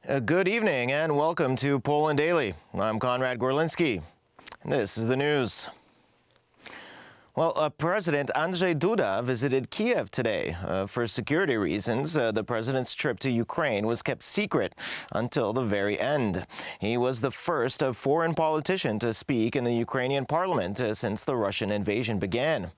Good evening and welcome to Poland Daily. I'm Konrad Gorlinski. This is the news. Well, President Andrzej Duda visited Kiev today. For security reasons, the president's trip to Ukraine was kept secret until the very end. He was the first foreign politician to speak in the Ukrainian parliament since the Russian invasion began.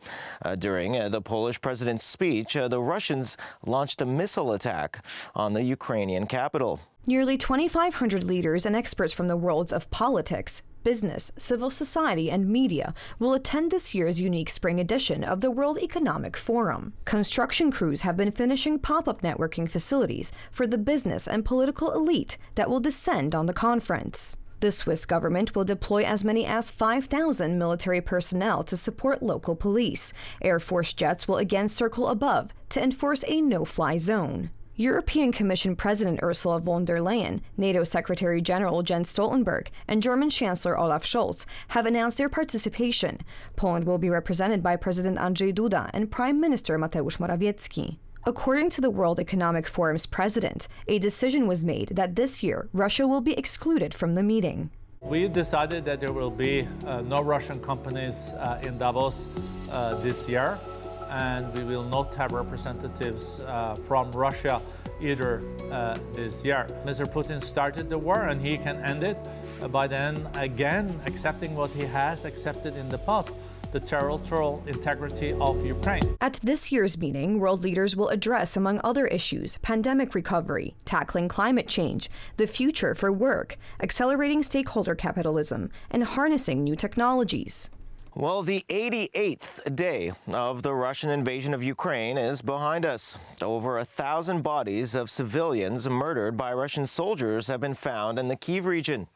During the Polish president's speech, the Russians launched a missile attack on the Ukrainian capital. Nearly 2,500 leaders and experts from the worlds of politics, business, civil society, and media will attend this year's unique spring edition of the World Economic Forum. Construction crews have been finishing pop-up networking facilities for the business and political elite that will descend on the conference. The Swiss government will deploy as many as 5,000 military personnel to support local police. Air Force jets will again circle above to enforce a no-fly zone. European Commission President Ursula von der Leyen, NATO Secretary General Jens Stoltenberg, and German Chancellor Olaf Scholz have announced their participation. Poland will be represented by President Andrzej Duda and Prime Minister Mateusz Morawiecki. According to the World Economic Forum's president, a decision was made that this year Russia will be excluded from the meeting. We decided that there will be no Russian companies in Davos this year, and we will not have representatives from Russia either this year. Mr. Putin started the war and he can end it by then again accepting what he has accepted in the past, the territorial integrity of Ukraine. At this year's meeting, world leaders will address, among other issues, pandemic recovery, tackling climate change, the future for work, accelerating stakeholder capitalism, and harnessing new technologies. Well, the 88th day of the Russian invasion of Ukraine is behind us. Over 1,000 bodies of civilians murdered by Russian soldiers have been found in the Kiev region.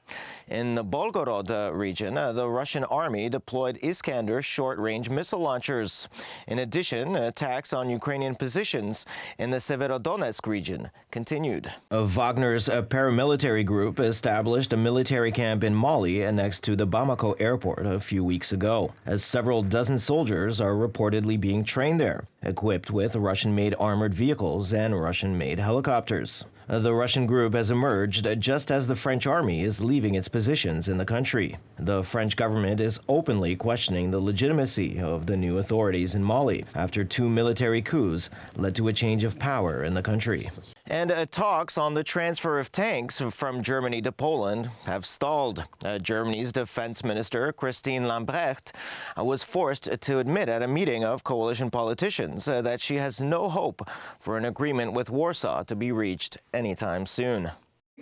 In the Belgorod region, the Russian army deployed Iskander short-range missile launchers. In addition, attacks on Ukrainian positions in the Severodonetsk region continued. Wagner's paramilitary group established a military camp in Mali next to the Bamako airport a few weeks ago, as several dozen soldiers are reportedly being trained there, equipped with Russian-made armored vehicles and Russian-made helicopters. The Russian group has emerged just as the French army is leaving its positions in the country. The French government is openly questioning the legitimacy of the new authorities in Mali after 2 military coups led to a change of power in the country. And talks on the transfer of tanks from Germany to Poland have stalled. Germany's defense minister, Christine Lambrecht, was forced to admit at a meeting of coalition politicians that she has no hope for an agreement with Warsaw to be reached anytime soon.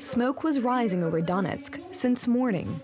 Smoke was rising over Donetsk since morning.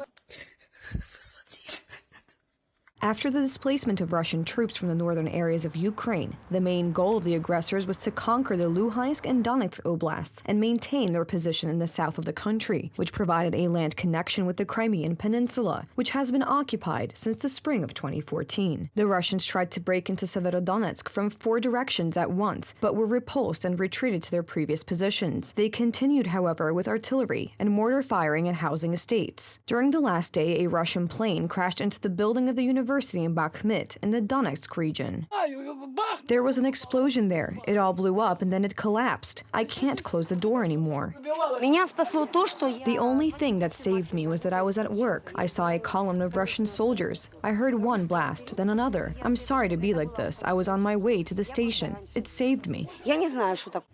After the displacement of Russian troops from the northern areas of Ukraine, the main goal of the aggressors was to conquer the Luhansk and Donetsk oblasts and maintain their position in the south of the country, which provided a land connection with the Crimean Peninsula, which has been occupied since the spring of 2014. The Russians tried to break into Severodonetsk from 4 directions at once, but were repulsed and retreated to their previous positions. They continued, however, with artillery and mortar firing at housing estates. During the last day, a Russian plane crashed into the building of the university in Bakhmut in the Donetsk region. There was an explosion there. It all blew up and then it collapsed. I can't close the door anymore. The only thing that saved me was that I was at work. I saw a column of Russian soldiers. I heard one blast, then another. I'm sorry to be like this. I was on my way to the station. It saved me.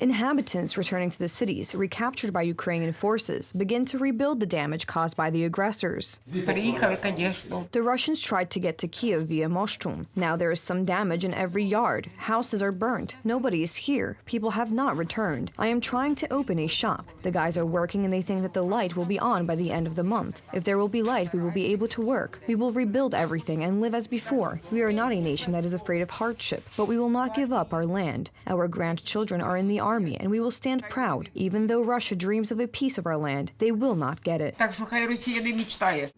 Inhabitants returning to the cities recaptured by Ukrainian forces begin to rebuild the damage caused by the aggressors. The Russians tried to get to Kiev via Moshchun. Now there is some damage in every yard. Houses are burnt. Nobody is here. People have not returned. I am trying to open a shop. The guys are working and they think that the light will be on by the end of the month. If there will be light, we will be able to work. We will rebuild everything and live as before. We are not a nation that is afraid of hardship, but we will not give up our land. Our grandchildren are in the army and we will stand proud. Even though Russia dreams of a piece of our land, they will not get it.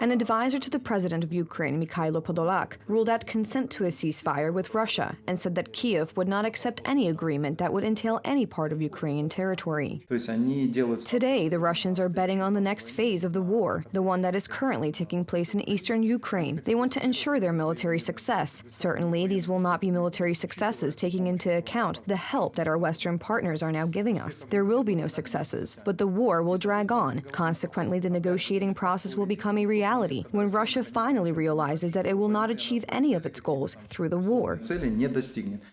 An advisor to the president of Ukraine, Mikhailo Podolak, struck, ruled out consent to a ceasefire with Russia and said that Kiev would not accept any agreement that would entail any part of Ukrainian territory. Today, the Russians are betting on the next phase of the war, the one that is currently taking place in eastern Ukraine. They want to ensure their military success. Certainly, these will not be military successes taking into account the help that our Western partners are now giving us. There will be no successes, but the war will drag on. Consequently, the negotiating process will become a reality when Russia finally realizes that it will not achieve any of its goals through the war.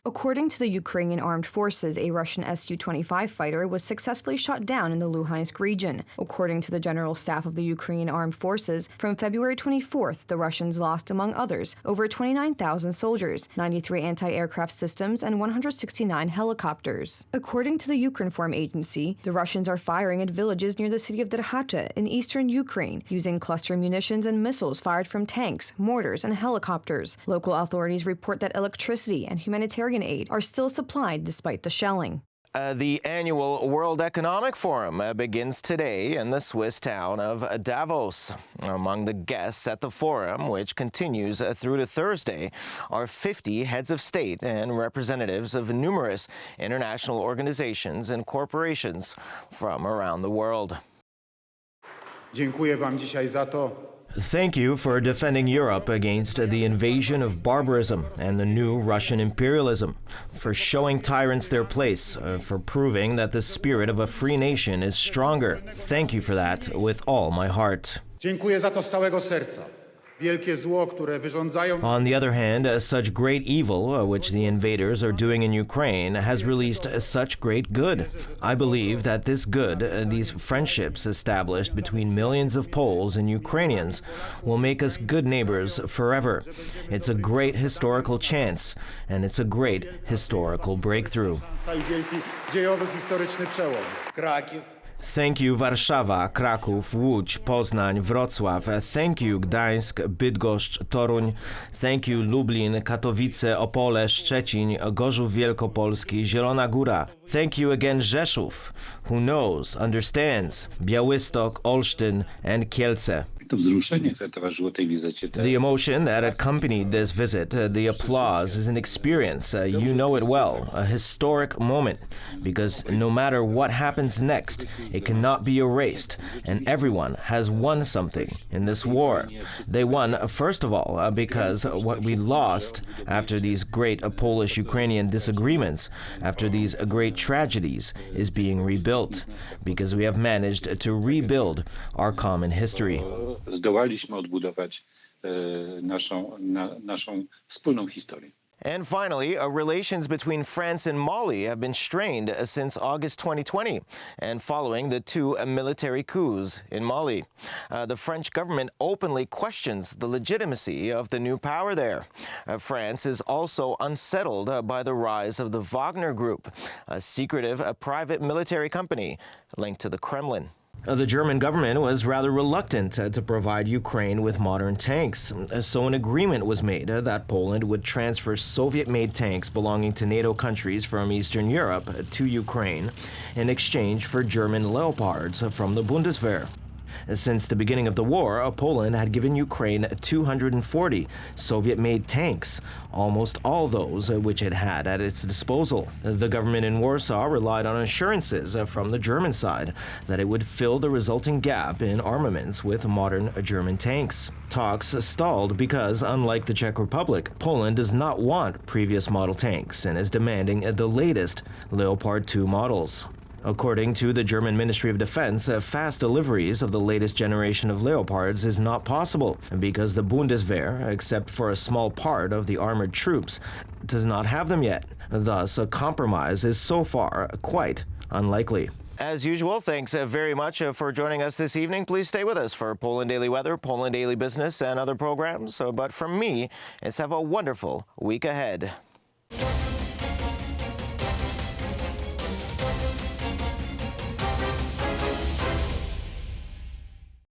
According to the Ukrainian armed forces, a Russian Su-25 fighter was successfully shot down in the Luhansk region. According to the General Staff of the Ukrainian Armed Forces, from February 24th, the Russians lost, among others, over 29,000 soldiers, 93 anti-aircraft systems, and 169 helicopters. According to the Ukrinform agency, the Russians are firing at villages near the city of Derhacha in eastern Ukraine, using cluster munitions and missiles fired from tanks, mortars, and helicopters. Local authorities report that electricity and humanitarian aid are still supplied despite the shelling. The annual World Economic Forum begins today in the Swiss town of Davos. Among the guests at the forum, which continues through to Thursday, are 50 heads of state and representatives of numerous international organizations and corporations from around the world. Dziękuję wam dzisiaj za to. Thank you for defending Europe against the invasion of barbarism and the new Russian imperialism, for showing tyrants their place, for proving that the spirit of a free nation is stronger. Thank you for that with all my heart. Dziękuję za to z całego serca. Wielkie zło, które wyrządzają. On the other hand, such great evil, which the invaders are doing in Ukraine, has released such great good. I believe that this good, these friendships established between millions of Poles and Ukrainians, will make us good neighbors forever. It's a great historical chance, and it's a great historical breakthrough. Wielki dziejowy historyczny przełom. Kraków. Thank you, Warszawa, Kraków, Łódź, Poznań, Wrocław. Thank you, Gdańsk, Bydgoszcz, Toruń. Thank you, Lublin, Katowice, Opole, Szczecin, Gorzów Wielkopolski, Zielona Góra. Thank you again, Rzeszów, who knows, understands, Białystok, Olsztyn, and Kielce. The emotion that accompanied this visit, the applause, is an experience, you know it well, a historic moment, because no matter what happens next, it cannot be erased, and everyone has won something in this war. They won, first of all, because what we lost after these great Polish-Ukrainian disagreements, after these great tragedies, is being rebuilt, because we have managed to rebuild our common history. Zdołaliśmy odbudować naszą wspólną historię. And finally, relations between France and Mali have been strained since August 2020 and following the two military coups in Mali. The French government openly questions the legitimacy of the new power there. France is also unsettled by the rise of the Wagner Group, a secretive private military company linked to the Kremlin. The German government was rather reluctant to provide Ukraine with modern tanks, so an agreement was made that Poland would transfer Soviet-made tanks belonging to NATO countries from Eastern Europe to Ukraine in exchange for German Leopards from the Bundeswehr. Since the beginning of the war, Poland had given Ukraine 240 Soviet-made tanks, almost all those which it had at its disposal. The government in Warsaw relied on assurances from the German side that it would fill the resulting gap in armaments with modern German tanks. Talks stalled because, unlike the Czech Republic, Poland does not want previous model tanks and is demanding the latest Leopard 2 models. According to the German Ministry of Defense, fast deliveries of the latest generation of Leopards is not possible because the Bundeswehr, except for a small part of the armored troops, does not have them yet. Thus, a compromise is so far quite unlikely. As usual, thanks very much for joining us this evening. Please stay with us for Poland Daily Weather, Poland Daily Business, and other programs. But from me, it's have a wonderful week ahead.